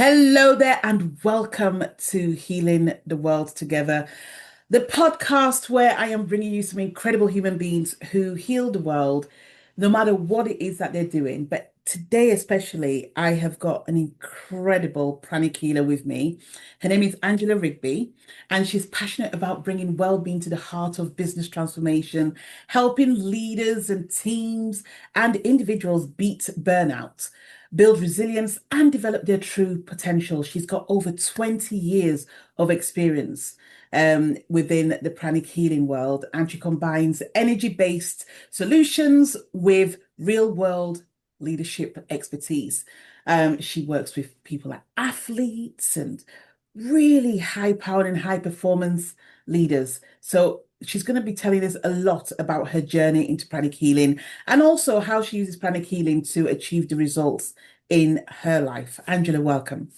Hello there, and welcome to Healing the World Together, the podcast where I am bringing you some incredible human beings who heal the world, no matter what it is that they're doing. But today, especially, I have got an incredible pranic healer with me. Her name is Angela Rigby, and she's passionate about bringing well-being to the heart of business transformation, helping leaders and teams and individuals beat burnout, build resilience, and develop their true potential. She's got over 20 years of experience within the pranic healing world, and she combines energy-based solutions with real-world leadership expertise. She works with people like athletes and really high-powered and high-performance leaders. So she's going to be telling us a lot about her journey into pranic healing and also how she uses pranic healing to achieve the results in her life. Angela, welcome.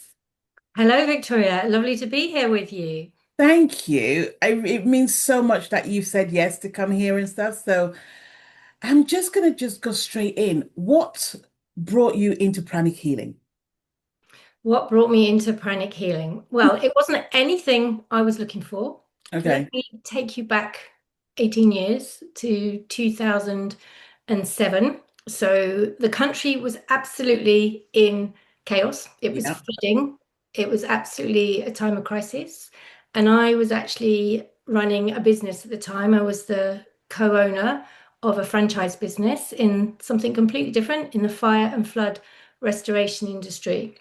Hello, Victoria. Lovely to be here with you. Thank you. It means so much that you said yes to come here and stuff. So I'm just going to just go straight in. What brought you into pranic healing? What brought me into pranic healing? Well, it wasn't anything I was looking for. Let Okay. me take you back 18 years to 2007. So the country was absolutely in chaos. It was Yeah. flooding. It was absolutely a time of crisis. And I was actually running a business at the time. I was the co-owner of a franchise business in something completely different in the fire and flood restoration industry.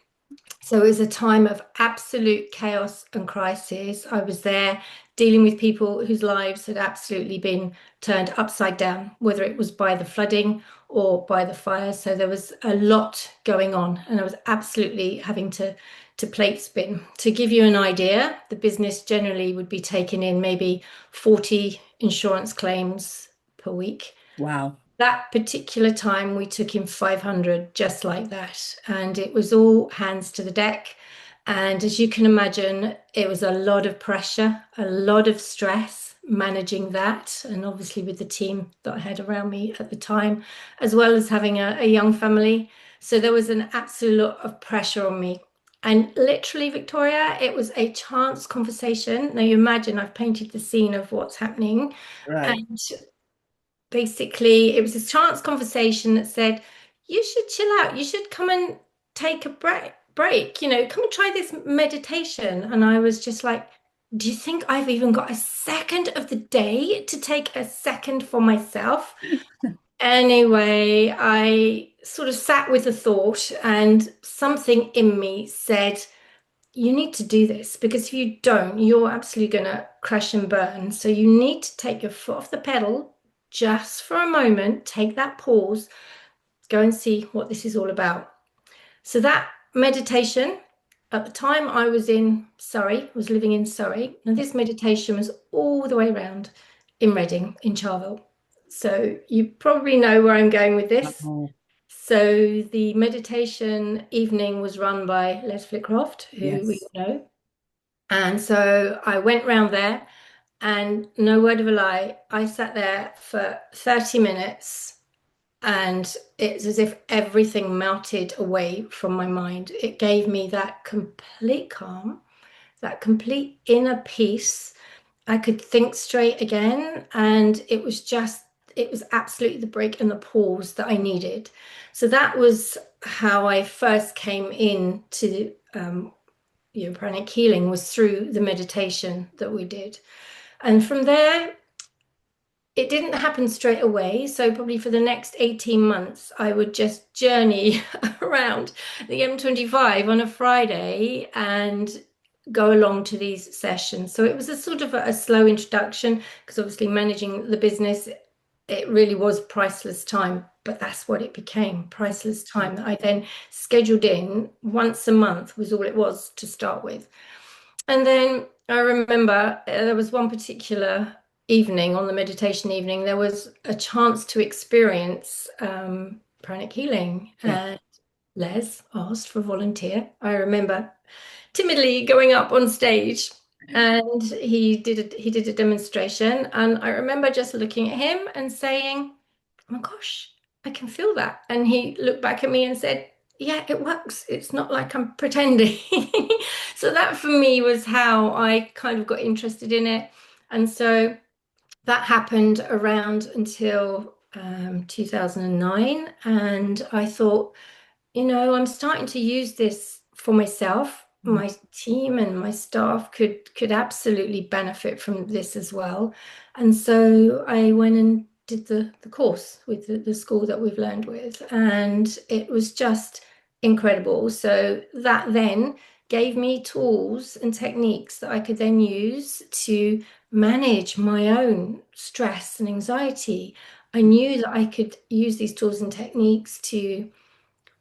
So it was a time of absolute chaos and crisis. I was there dealing with people whose lives had absolutely been turned upside down, whether it was by the flooding or by the fire. So there was a lot going on, and I was absolutely having to plate spin. To give you an idea, the business generally would be taking in maybe 40 insurance claims per week. Wow. That particular time, we took in 500 just like that. And it was all hands to the deck. And as you can imagine, it was a lot of pressure, a lot of stress managing that. And obviously, with the team that I had around me at the time, as well as having a young family. So there was an absolute lot of pressure on me. And literally, Victoria, it was a chance conversation. Now, you imagine I've painted the scene of what's happening. Right. And basically it was a chance conversation that said, you should chill out, you should come and take a break, come and try this meditation. And I was just like, do you think I've even got a second of the day to take a second for myself? Anyway, I sort of sat with the thought, and something in me said, you need to do this, because if you don't, you're absolutely going to crash and burn. So you need to take your foot off the pedal just for a moment, take that pause, go and see what this is all about. So that meditation, at the time I was in Surrey, was living in Surrey, and this meditation was all the way around in Reading, in Charville. So you probably know where I'm going with this. Oh, So the meditation evening was run by Les Flitcroft, who we yes. all know. And so I went round there, and no word of a lie, I sat there for 30 minutes, and it's as if everything melted away from my mind. It gave me that complete calm, that complete inner peace. I could think straight again, and it was absolutely the break and the pause that I needed. So that was how I first came into pranic healing, was through the meditation that we did. And from there, it didn't happen straight away. So probably for the next 18 months, I would just journey around the M25 on a Friday and go along to these sessions. So it was a sort of a slow introduction, because obviously managing the business, it really was priceless time, but that's what it became, priceless time that I then scheduled in once a month, was all it was to start with. And then I remember there was one particular evening, on the meditation evening, there was a chance to experience pranic healing. Yeah. And Les asked for a volunteer. I remember timidly going up on stage, and he did a demonstration, and I remember just looking at him and saying, oh my gosh, I can feel that. And he looked back at me and said, yeah, it works. It's not like I'm pretending. So that for me was how I kind of got interested in it. And so that happened around until 2009. And I thought, I'm starting to use this for myself. Mm. My team and my staff could absolutely benefit from this as well. And so I went and did the course with the school that we've learned with, and it was just incredible. So that then gave me tools and techniques that I could then use to manage my own stress and anxiety. I knew that I could use these tools and techniques to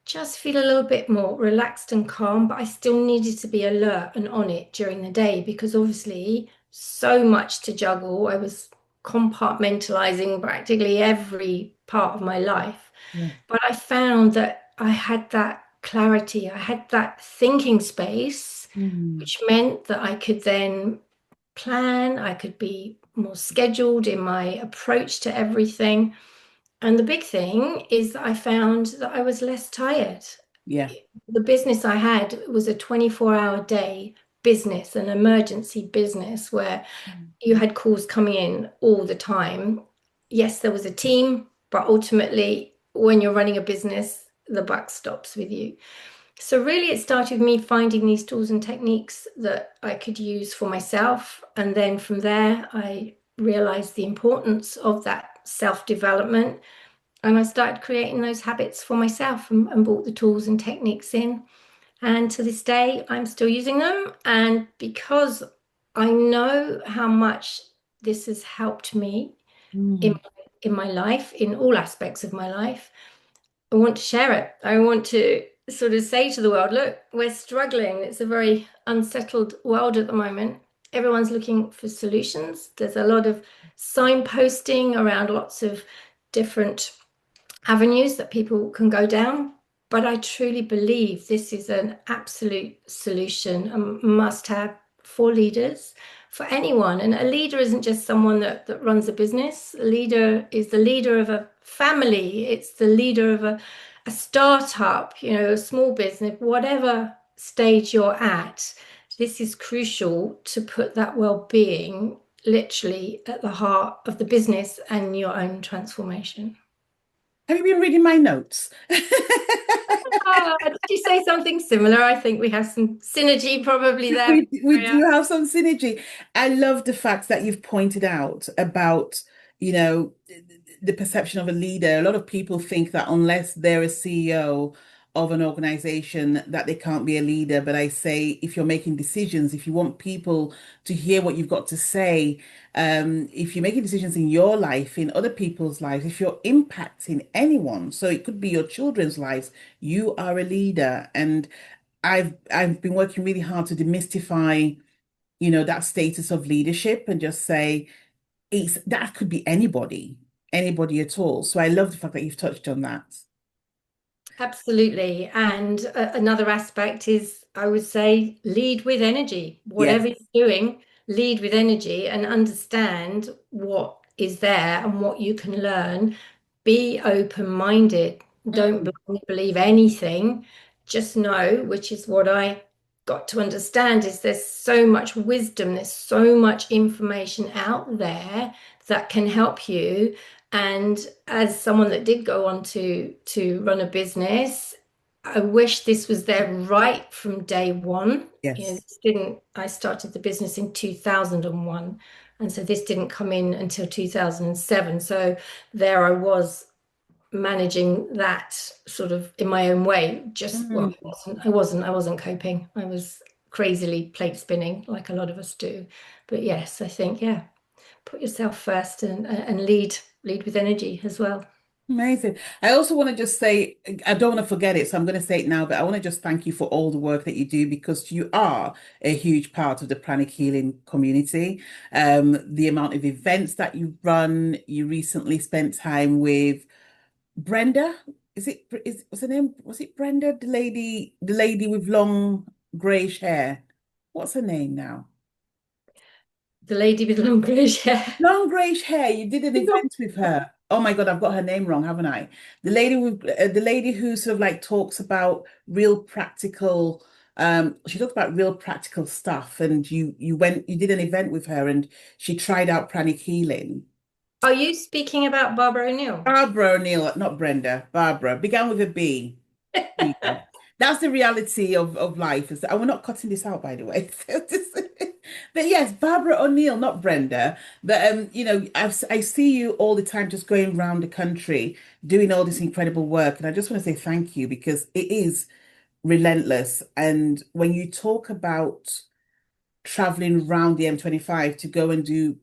just feel a little bit more relaxed and calm, but I still needed to be alert and on it during the day because obviously so much to juggle. I was compartmentalizing practically every part of my life. Yeah. But I found that I had that clarity, I had that thinking space, Mm. which meant that I could then plan, I could be more scheduled in my approach to everything. And the big thing is that I found that I was less tired. Yeah. The business I had was a 24-hour day business, an emergency business where Mm. you had calls coming in all the time. Yes, there was a team, but ultimately, when you're running a business, the buck stops with you. So, really, it started with me finding these tools and techniques that I could use for myself. And then from there, I realized the importance of that self-development, and I started creating those habits for myself and brought the tools and techniques in. And to this day, I'm still using them. And because I know how much this has helped me in, Mm. in my life, in all aspects of my life, I want to share it. I want to sort of say to the world, look, we're struggling. It's a very unsettled world at the moment. Everyone's looking for solutions. There's a lot of signposting around lots of different avenues that people can go down. But I truly believe this is an absolute solution, a must have for leaders, for anyone. And a leader isn't just someone that runs a business. A leader is the leader of a family, it's the leader of a startup, a small business, whatever stage you're at. This is crucial to put that well-being literally at the heart of the business and your own transformation. Have you been reading my notes? Did you say something similar? I think we have some synergy probably there, We Victoria. do have some synergy. I love the fact that you've pointed out about, you know, the perception of a leader. A lot of people think that unless they're a CEO of an organization, that they can't be a leader. But I say, if you're making decisions, if you want people to hear what you've got to say, if you're making decisions in your life, in other people's lives, if you're impacting anyone, so it could be your children's lives, you are a leader. And I've been working really hard to demystify, that status of leadership and just say that could be anybody at all. So I love the fact that you've touched on that. Absolutely. And another aspect is, I would say, lead with energy. Yes. Whatever you're doing, lead with energy and understand what is there and what you can learn. Be open-minded. Don't Mm. believe anything. Just know, which is what I got to understand, is there's so much wisdom, there's so much information out there that can help you. And as someone that did go on to run a business, I wish this was there right from day one. Yes. This didn't, I started the business in 2001. And so this didn't come in until 2007. So there I was managing that sort of in my own way. Just, well, Mm. I wasn't coping. I was crazily plate spinning like a lot of us do. But yes, I think, yeah, put yourself first and lead with energy as well. Amazing. I also want to just say, I don't want to forget it, so I'm going to say it now, but I want to just thank you for all the work that you do because you are a huge part of the Pranic Healing community. The amount of events that you run, you recently spent time with Brenda. What's her name? Was it Brenda, the lady with long grayish hair? What's her name now? The lady with long grey hair. Long grayish hair. You did an event with her. oh my God, I've got her name wrong, haven't I? The lady who sort of like talks about real practical, she talked about real practical stuff, and you did an event with her, and she tried out Pranic Healing. Are you speaking about Barbara O'Neill? Barbara O'Neill, not Brenda, Barbara, began with a B. There you go. That's the reality of life. And we're not cutting this out, by the way. But yes, Barbara O'Neill, not Brenda. But I see you all the time just going around the country doing all this incredible work. And I just want to say thank you because it is relentless. And when you talk about traveling around the M25 to go and do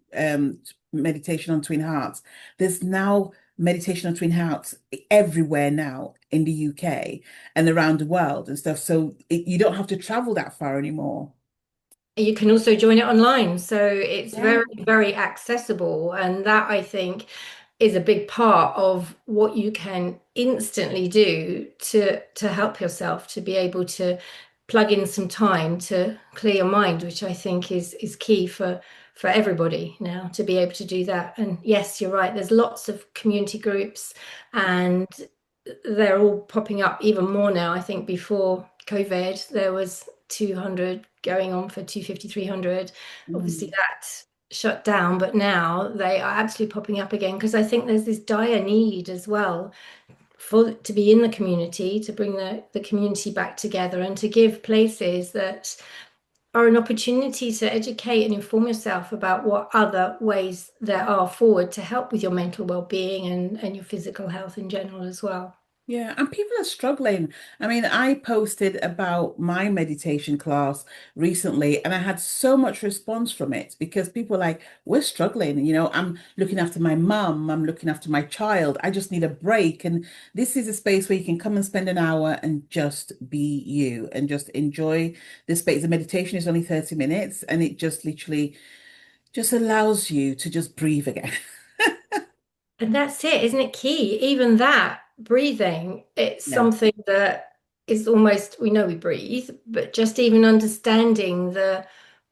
meditation on Twin Hearts. There's now meditation on Twin Hearts everywhere now in the UK and around the world and stuff. So you don't have to travel that far anymore. You can also join it online. So it's Yeah. very, very accessible. And that I think is a big part of what you can instantly do to help yourself to be able to plug in some time to clear your mind, which I think is key for everybody now to be able to do that. And yes, you're right. There's lots of community groups and they're all popping up even more now. I think before COVID, there was 200 going on for 250, 300. Obviously, Mm. that shut down, but now they are absolutely popping up again because I think there's this dire need as well for to be in the community, to bring the community back together and to give places that are an opportunity to educate and inform yourself about what other ways there are forward to help with your mental well-being and your physical health in general as well. Yeah, and people are struggling. I mean, I posted about my meditation class recently, and I had so much response from it because people were like, we're struggling. I'm looking after my mum, I'm looking after my child. I just need a break. And this is a space where you can come and spend an hour and just be you and just enjoy the space. The meditation is only 30 minutes, and it just literally just allows you to just breathe again. And that's it, isn't it key? Even that breathing, it's Yeah. something that is almost, we know we breathe, but just even understanding the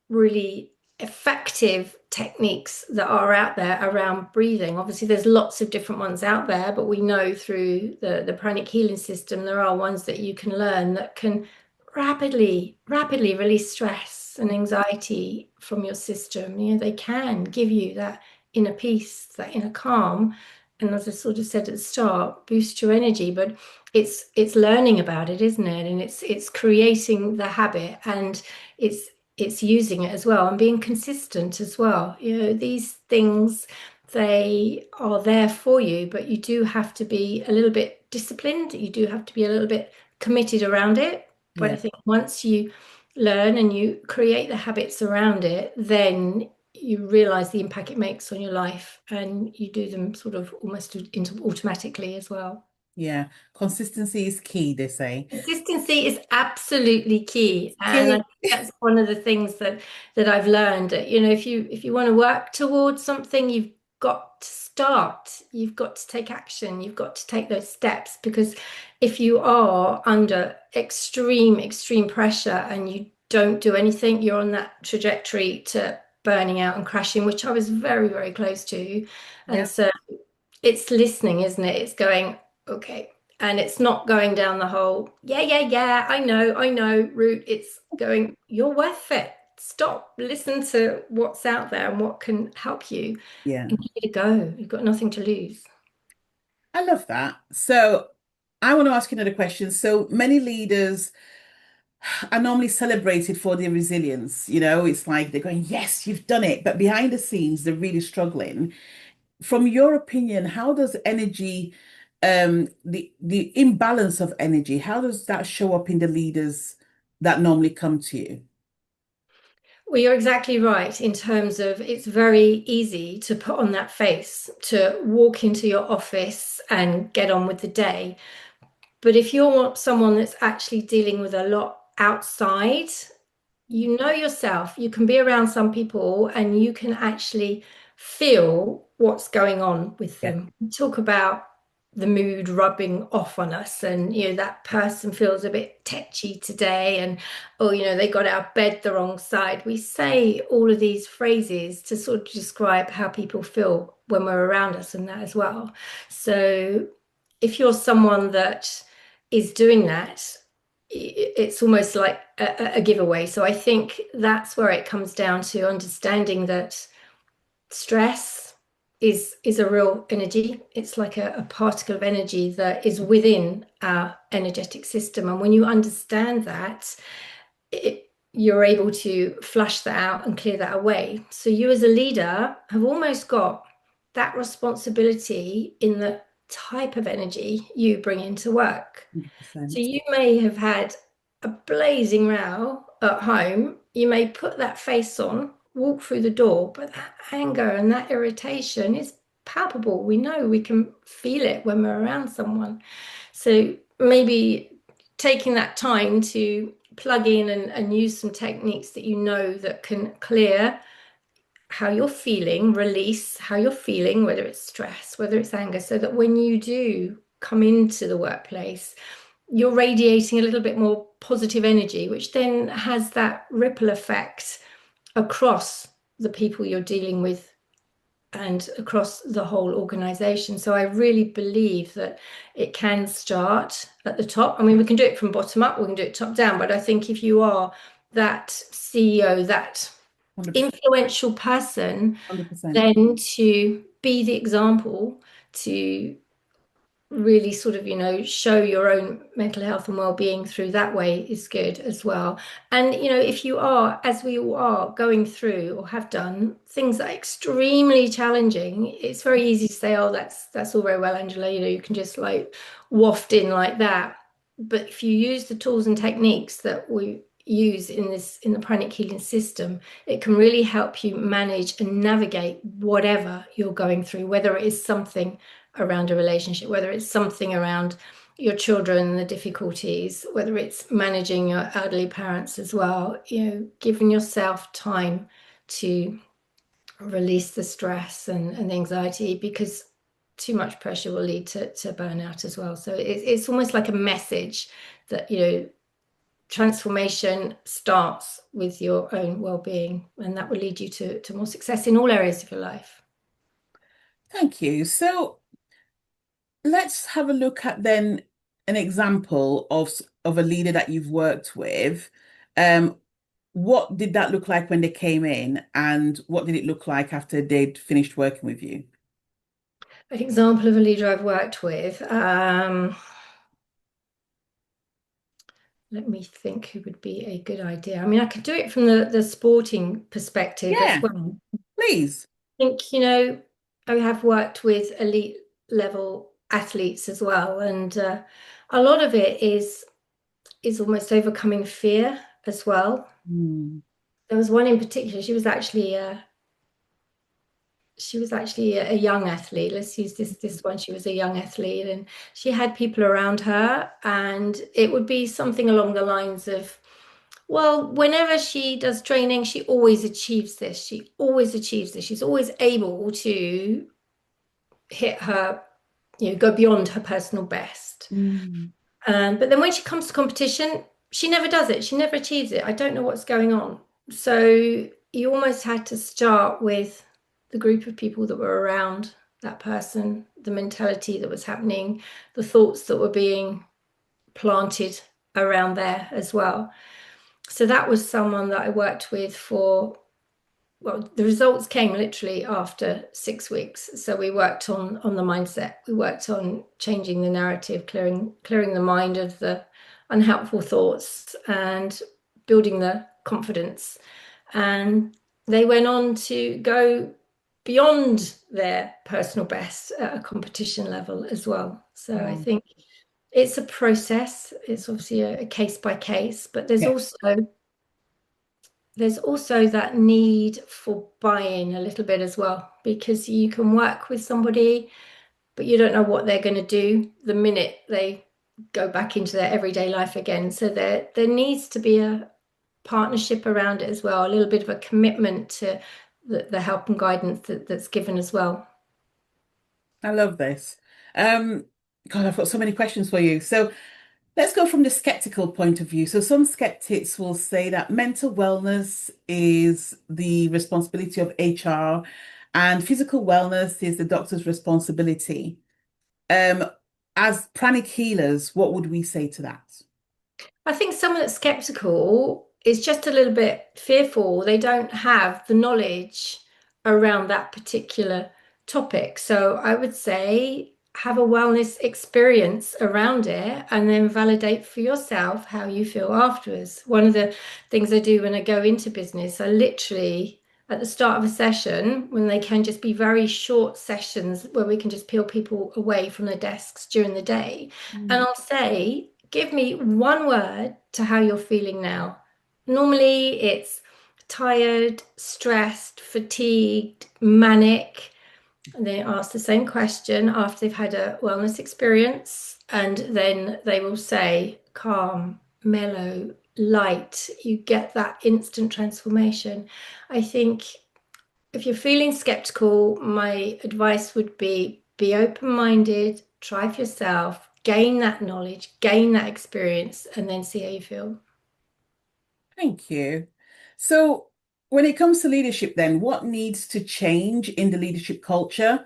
really effective techniques that are out there around breathing. Obviously, there's lots of different ones out there, but we know through the pranic healing system, there are ones that you can learn that can rapidly release stress and anxiety from your system. They can give you that inner peace, that inner calm. And as I sort of said at the start, boost your energy, but it's learning about it, isn't it? And it's creating the habit and it's using it as well and being consistent as well. These things, they are there for you, but you do have to be a little bit disciplined. You do have to be a little bit committed around it. But I Yeah. think once you learn and you create the habits around it, then you realize the impact it makes on your life and you do them sort of almost into automatically as well. Yeah. Consistency is key, they say. Consistency is absolutely key, and I Key. think that's one of the things that I've learned. If you want to work towards something, you've got to start. You've got to take action. You've got to take those steps because if you are under extreme pressure and you don't do anything, you're on that trajectory to burning out and crashing, which I was very, very close to. And Yeah. so it's listening, isn't it? It's going, okay. And it's not going down the whole, yeah, I know route. It's going, you're worth it. Stop, listen to what's out there and what can help you Yeah. and give it a go. You've got nothing to lose. I love that. So I want to ask you another question. So many leaders are normally celebrated for their resilience. It's like they're going, yes, you've done it. But behind the scenes, they're really struggling. From your opinion, how does energy, the imbalance of energy, how does that show up in the leaders that normally come to you? Well, you're exactly right in terms of it's very easy to put on that face, to walk into your office and get on with the day. But if you're someone that's actually dealing with a lot outside, you know yourself, you can be around some people and you can actually feel what's going on with Yeah. them. We talk about the mood rubbing off on us, and that person feels a bit tetchy today, and oh, they got out of bed the wrong side. We say all of these phrases to sort of describe how people feel when we're around us and that as well. So if you're someone that is doing that, it's almost like a giveaway. So I think that's where it comes down to understanding that stress is a real energy. It's like a particle of energy that is within our energetic system. And when you understand that, you're able to flush that out and clear that away. So you as a leader have almost got that responsibility in the type of energy you bring into work. So 100%. you may have had a blazing row at home. You may put that face on, walk through the door, but that anger and that irritation is palpable. We know we can feel it when we're around someone. So maybe taking that time to plug in and use some techniques that you know that can clear how you're feeling, release how you're feeling, whether it's stress, whether it's anger, so that when you do come into the workplace, you're radiating a little bit more positive energy, which then has that ripple effect across the people you're dealing with and across the whole organization. So I really believe that it can start at the top. I mean, we can do it from bottom up, we can do it top down, but I think if you are that CEO, that 100%. influential person, 100%. then to be the example, to really sort of, show your own mental health and well-being through that way is good as well. And, if you are, as we all are, going through or have done things that are extremely challenging, it's very easy to say, oh, that's all very well, Angela, you can just like waft in like that. But if you use the tools and techniques that we use in the pranic healing system, it can really help you manage and navigate whatever you're going through, whether it is something around a relationship, whether it's something around your children, the difficulties, whether it's managing your elderly parents as well, giving yourself time to release the stress and anxiety, because too much pressure will lead to burnout as well. So it's almost like a message that, transformation starts with your own well-being, and that will lead you to more success in all areas of your life. Thank you. So let's have a look at then an example of a leader that you've worked with. Um, what did that look like when they came in, and what did it look like after they'd finished working with you? An example of a leader I've worked with. Let me think who would be a good idea. I mean, I could do it from the sporting perspective as Yeah, well. please. I think, I have worked with elite level athletes as well. And a lot of it is almost overcoming fear as well. Mm. There was one in particular, she was actually a young athlete. Let's use this one. She was a young athlete, and she had people around her, and it would be something along the lines of, well, whenever she does training, she always achieves this. She always achieves this. She's always able to hit her, go beyond her personal best. Mm. But then when she comes to competition, she never does it. She never achieves it. I don't know what's going on. So you almost had to start with the group of people that were around that person, the mentality that was happening, the thoughts that were being planted around there as well. So that was someone that I worked with for, well, the results came literally after 6 weeks. So we worked on the mindset. We worked on changing the narrative, clearing the mind of the unhelpful thoughts and building the confidence. And they went on to go beyond their personal best at a competition level as well. So I Wow. think it's a process. It's obviously a case by case, but there's Yeah, also that need for buy-in a little bit as well, because you can work with somebody, but you don't know what they're going to do the minute they go back into their everyday life again. So there needs to be a partnership around it as well, a little bit of a commitment to the help and guidance that's given as well. I love this. Um, God, I've got so many questions for you. So let's go from the skeptical point of view. So some skeptics will say that mental wellness is the responsibility of HR and physical wellness is the doctor's responsibility. Um, as pranic healers, what would we say to that? I think someone that's skeptical is just a little bit fearful. They don't have the knowledge around that particular topic. So I would say have a wellness experience around it and then validate for yourself how you feel afterwards. One of the things I do when I go into business, I literally at the start of a session, when they can just be very short sessions where we can just peel people away from their desks during the day. And Mm. I'll say, give me one word to how you're feeling now. Normally, it's tired, stressed, fatigued, manic. And they ask the same question after they've had a wellness experience. And then they will say, calm, mellow, light. You get that instant transformation. I think if you're feeling skeptical, my advice would be open-minded, try for yourself, gain that knowledge, gain that experience, and then see how you feel. Thank you. So, when it comes to leadership, then what needs to change in the leadership culture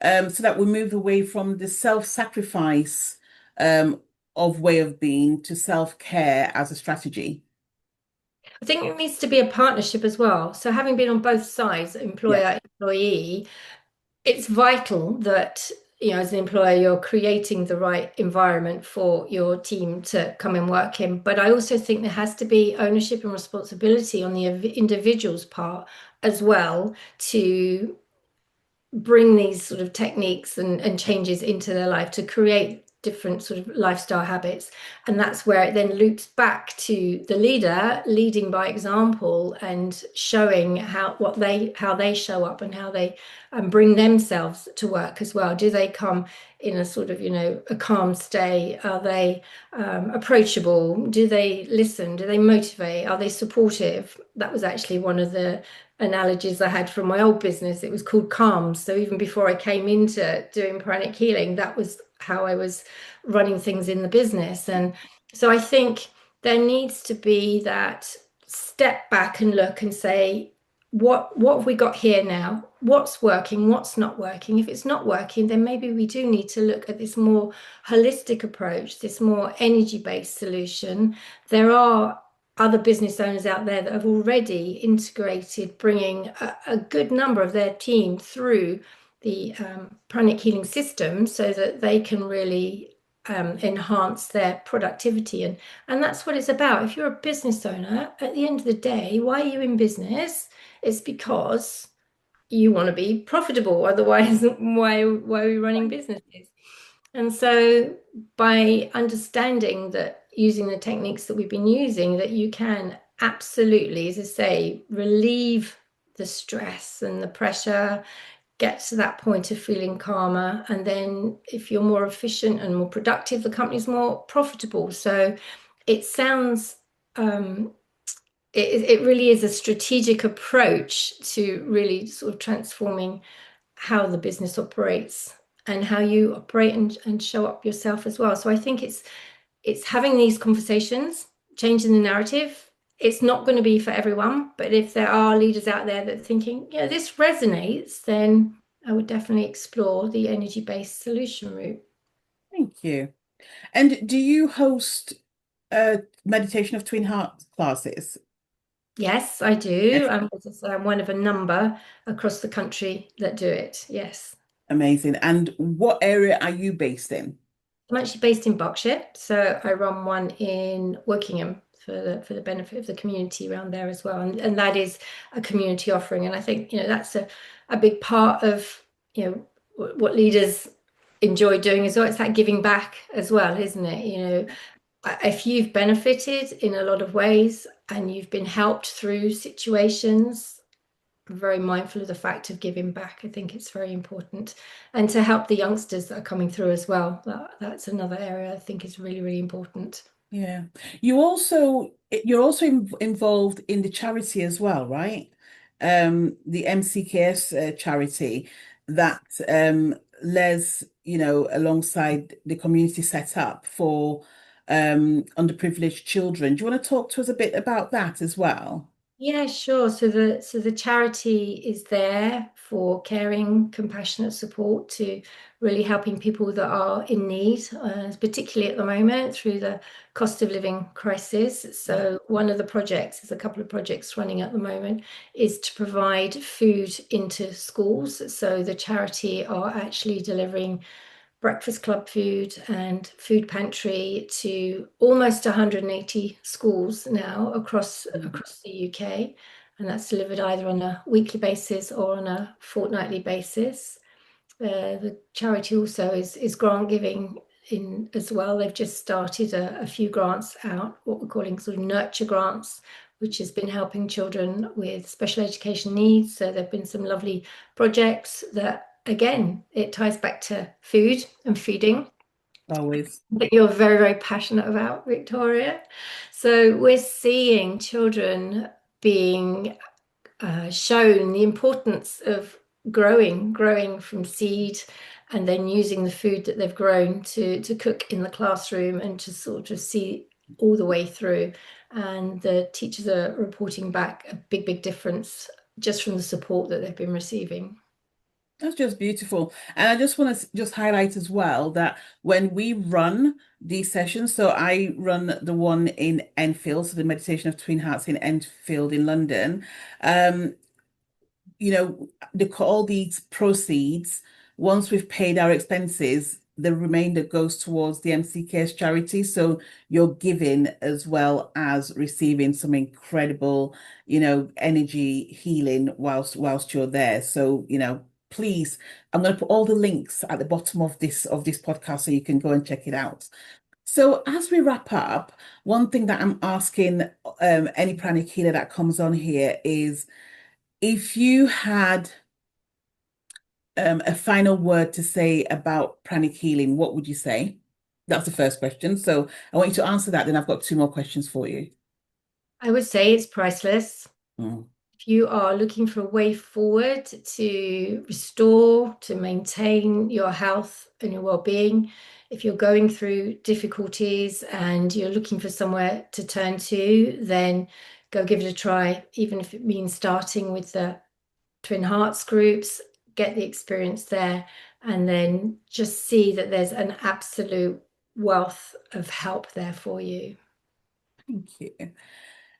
so that we move away from the self-sacrifice um, of way of being to self-care as a strategy? I think it needs to be a partnership as well. So having been on both sides, Yeah. employer, employee, it's vital that, as an employer, you're creating the right environment for your team to come and work in. But I also think there has to be ownership and responsibility on the individual's part as well to bring these sort of techniques and changes into their life to create different sort of lifestyle habits. And that's where it then loops back to the leader leading by example and showing how they show up and how they bring themselves to work as well. Do they come in a sort of, a calm state? Are they approachable? Do they listen? Do they motivate? Are they supportive? That was actually one of the analogies I had from my old business. It was called Calms. So even before I came into doing Pranic Healing, that was how I was running things in the business. And so I think there needs to be that step back and look and say, what have we got here now? What's working? What's not working? If it's not working, then maybe we do need to look at this more holistic approach, this more energy-based solution. There are other business owners out there that have already integrated bringing a good number of their team through the pranic healing system so that they can really enhance their productivity. And that's what it's about. If you're a business owner, at the end of the day, why are you in business? It's because you want to be profitable. Otherwise, why are we running businesses? And so by understanding that using the techniques that we've been using, that you can absolutely, as I say, relieve the stress and the pressure, get to that point of feeling calmer. And then if you're more efficient and more productive, the company's more profitable. So it sounds it really is a strategic approach to really sort of transforming how the business operates and how you operate and show up yourself as well. So I think it's having these conversations, changing the narrative. It's not going to be for everyone, but if there are leaders out there that are thinking, yeah, this resonates, then I would definitely explore the energy-based solution route. Thank you. And do you host meditation of twin heart classes? Yes, I do. Yes. As I say, I'm one of a number across the country that do it. Yes. Amazing. And what area are you based in? I'm actually based in Berkshire, so I run one in Wokingham for the benefit of the community around there as well. And that is a community offering. And I think, that's a big part of, what leaders enjoy doing as well. It's that giving back as well, isn't it? If you've benefited in a lot of ways and you've been helped through situations, very mindful of the fact of giving back. I think it's very important. And to help the youngsters that are coming through as well. That's another area I think is really, really important. Yeah. You're also involved in the charity as well, right? The MCKS charity that Les, alongside the community set up for underprivileged children. Do you want to talk to us a bit about that as well? Yeah, sure. So the charity is there for caring, compassionate support to really helping people that are in need, particularly at the moment through the cost of living crisis. So one of the projects, there's a couple of projects running at the moment, is to provide food into schools. So the charity are actually delivering breakfast club food and food pantry to almost 180 schools now across the UK, and that's delivered either on a weekly basis or on a fortnightly basis. The charity also is grant giving in as well. They've just started a few grants out, what we're calling sort of nurture grants, which has been helping children with special education needs. So there've been some lovely projects that, again, it ties back to food and feeding Always. that you're very, very passionate about, Victoria. So we're seeing children being shown the importance of growing from seed and then using the food that they've grown to cook in the classroom and to sort of see all the way through. And the teachers are reporting back a big, big difference just from the support that they've been receiving. That's just beautiful. And I just want to just highlight as well that when we run these sessions, so I run the one in Enfield, so the Meditation of Twin Hearts in Enfield in London. Um, all these proceeds, once we've paid our expenses, the remainder goes towards the MCK's charity. So you're giving as well as receiving some incredible, energy healing whilst you're there. So, please, I'm going to put all the links at the bottom of this podcast so you can go and check it out. So as we wrap up, one thing that I'm asking any pranic healer that comes on here is if you had a final word to say about pranic healing, what would you say? That's the first question. So I want you to answer that. Then I've got two more questions for you. I would say it's priceless. Mm, If you are looking for a way forward to restore, to maintain your health and your well-being, if you're going through difficulties and you're looking for somewhere to turn to, then go give it a try, even if it means starting with the Twin Hearts groups, get the experience there, and then just see that there's an absolute wealth of help there for you. thank you.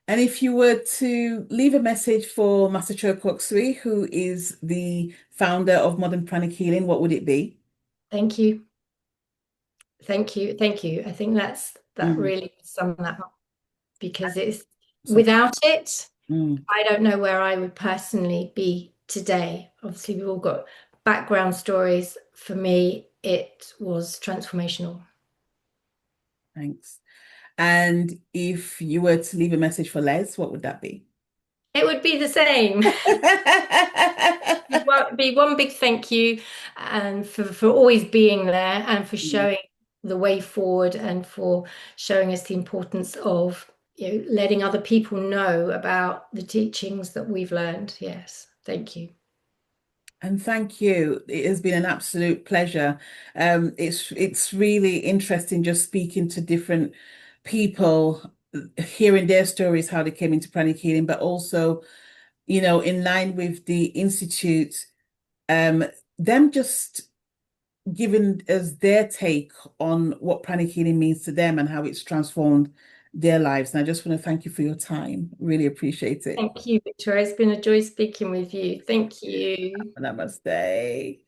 And if you were to leave a message for Master Chokoksui, who is the founder of Modern Pranic Healing, what would it be? Thank you. Thank you. Thank you. I think that Mm, really sums that up because it's so, without it, mm, I don't know where I would personally be today. Obviously, we've all got background stories. For me, it was transformational. thanks. And if you were to leave a message for Les, what would that be? It would be the same. Be one big thank you and for always being there and for Mm. showing the way forward and for showing us the importance of letting other people know about the teachings that we've learned. Yes, thank you. And thank you. It has been an absolute pleasure. It's really interesting just speaking to different people, hearing their stories, how they came into pranic healing, but also, in line with the institute, um, them just giving us their take on what pranic healing means to them and how it's transformed their lives. And I just want to thank you for your time. Really appreciate it. Thank you, Victoria. It's been a joy speaking with you. Thank you. Namaste.